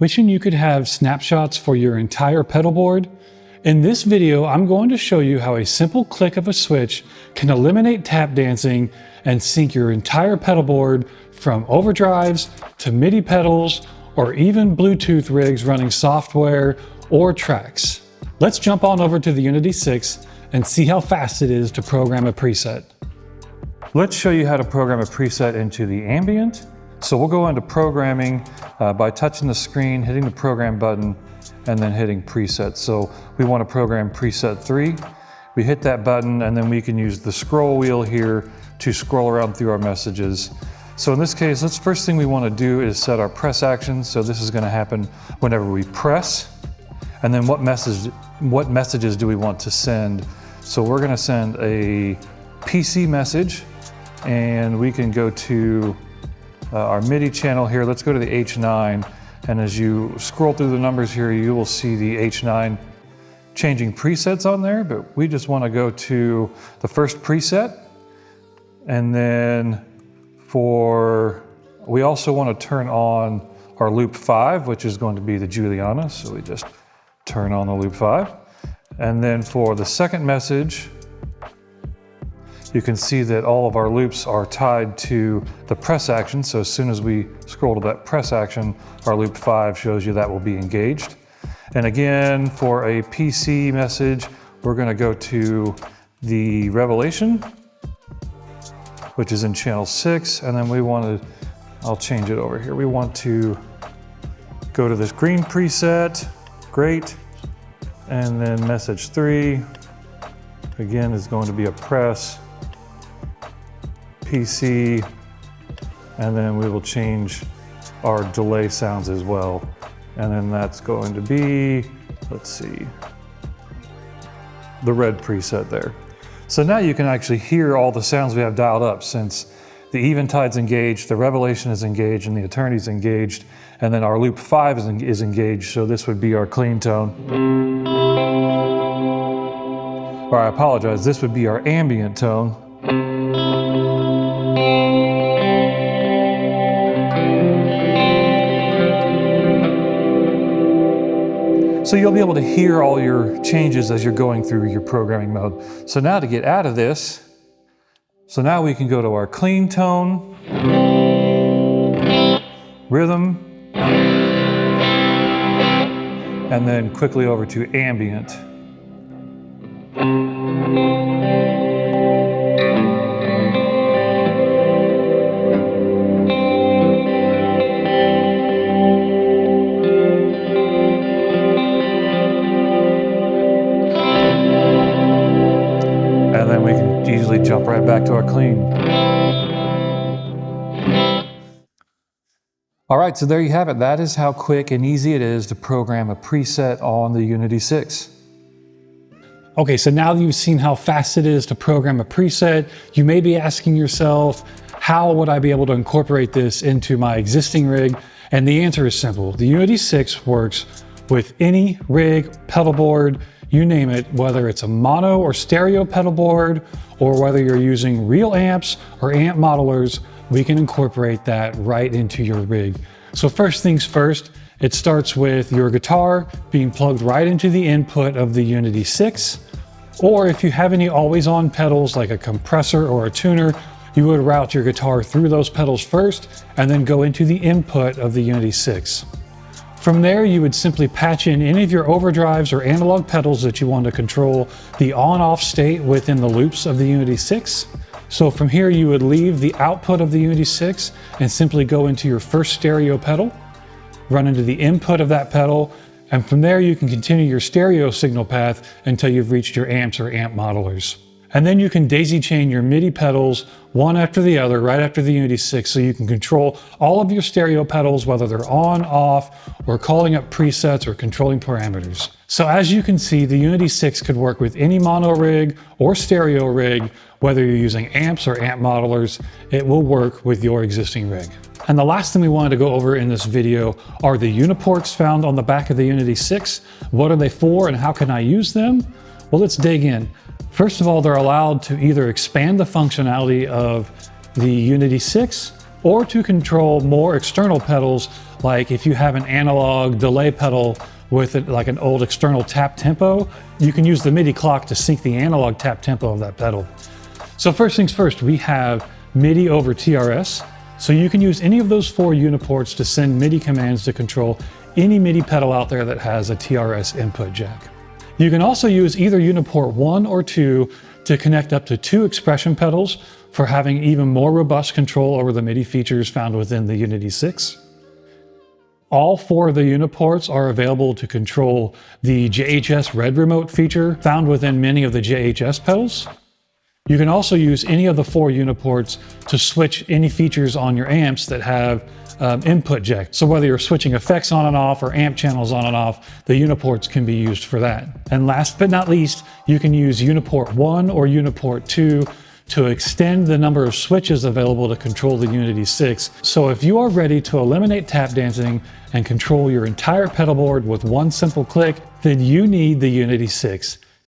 Wishing you could have snapshots for your entire pedal board? In this video, I'm going to show you how a simple click of a switch can eliminate tap dancing and sync your entire pedal board from overdrives to MIDI pedals or even Bluetooth rigs running software or tracks. Let's jump on over to the Unity 6 and see how fast it is to program a preset. Let's show you how to program a preset into the ambient. So we'll go into programming by touching the screen, hitting the program button, and then hitting preset. So we want to program preset 3. We hit that button and then we can use the scroll wheel here to scroll around through our messages. So in this case, first thing we want to do is set our press action. So this is going to happen whenever we press. And then what messages do we want to send? So we're going to send a PC message, and we can go to our MIDI channel here. Let's go to the H9. And as you scroll through the numbers here, you will see the H9 changing presets on there, but we just want to go to the first preset. And then we also want to turn on our loop 5, which is going to be the Juliana. So we just turn on the loop 5. And then for the second message, you can see that all of our loops are tied to the press action. So as soon as we scroll to that press action, our loop 5 shows you that will be engaged. And again, for a PC message, we're going to go to the Revelation, which is in channel 6. And then I'll change it over here. We want to go to this green preset, great. And then message 3, again, is going to be a press. PC, and then we will change our delay sounds as well. And then that's going to be, let's see, the red preset there. So now you can actually hear all the sounds we have dialed up, since the Eventide's engaged, the Revelation is engaged, and the Eternity's engaged, and then our loop 5 is engaged, so this would be our clean tone. Or I apologize, this would be our ambient tone. So you'll be able to hear all your changes as you're going through your programming mode. So now to get out of this, so now we can go to our clean tone, rhythm, and then quickly over to ambient. And then we can easily jump right back to our clean. All right, so there you have it. That is how quick and easy it is to program a preset on the Unity 6. Okay, so now that you've seen how fast it is to program a preset, you may be asking yourself, how would I be able to incorporate this into my existing rig? And the answer is simple. The Unity 6 works with any rig, pedal board, you name it, whether it's a mono or stereo pedal board, or whether you're using real amps or amp modelers, we can incorporate that right into your rig. So first things first, it starts with your guitar being plugged right into the input of the Unity 6. Or if you have any always-on pedals like a compressor or a tuner, you would route your guitar through those pedals first and then go into the input of the Unity 6. From there, you would simply patch in any of your overdrives or analog pedals that you want to control the on-off state within the loops of the Unity 6. So from here, you would leave the output of the Unity 6 and simply go into your first stereo pedal, run into the input of that pedal, and from there you can continue your stereo signal path until you've reached your amps or amp modelers. And then you can daisy chain your MIDI pedals one after the other right after the Unity 6, so you can control all of your stereo pedals, whether they're on, off, or calling up presets or controlling parameters. So as you can see, the Unity 6 could work with any mono rig or stereo rig, whether you're using amps or amp modelers, it will work with your existing rig. And the last thing we wanted to go over in this video are the UniPorts found on the back of the Unity 6. What are they for and how can I use them? Well, let's dig in. First of all, they're allowed to either expand the functionality of the Unity 6 or to control more external pedals Like if you have an analog delay pedal with it, like an old external tap tempo, you can use the MIDI clock to sync the analog tap tempo of that pedal. So first things first, we have MIDI over TRS. So you can use any of those 4 UniPorts to send MIDI commands to control any MIDI pedal out there that has a TRS input jack. You can also use either UniPort 1 or 2 to connect up to 2 expression pedals for having even more robust control over the MIDI features found within the Unity 6. All 4 of the UniPorts are available to control the JHS Red Remote feature found within many of the JHS pedals. You can also use any of the 4 UniPorts to switch any features on your amps that have input jack. So whether you're switching effects on and off or amp channels on and off, the UniPorts can be used for that. And last but not least, you can use UniPort 1 or UniPort 2 to extend the number of switches available to control the Unity 6. So if you are ready to eliminate tap dancing and control your entire pedal board with one simple click, then you need the Unity 6.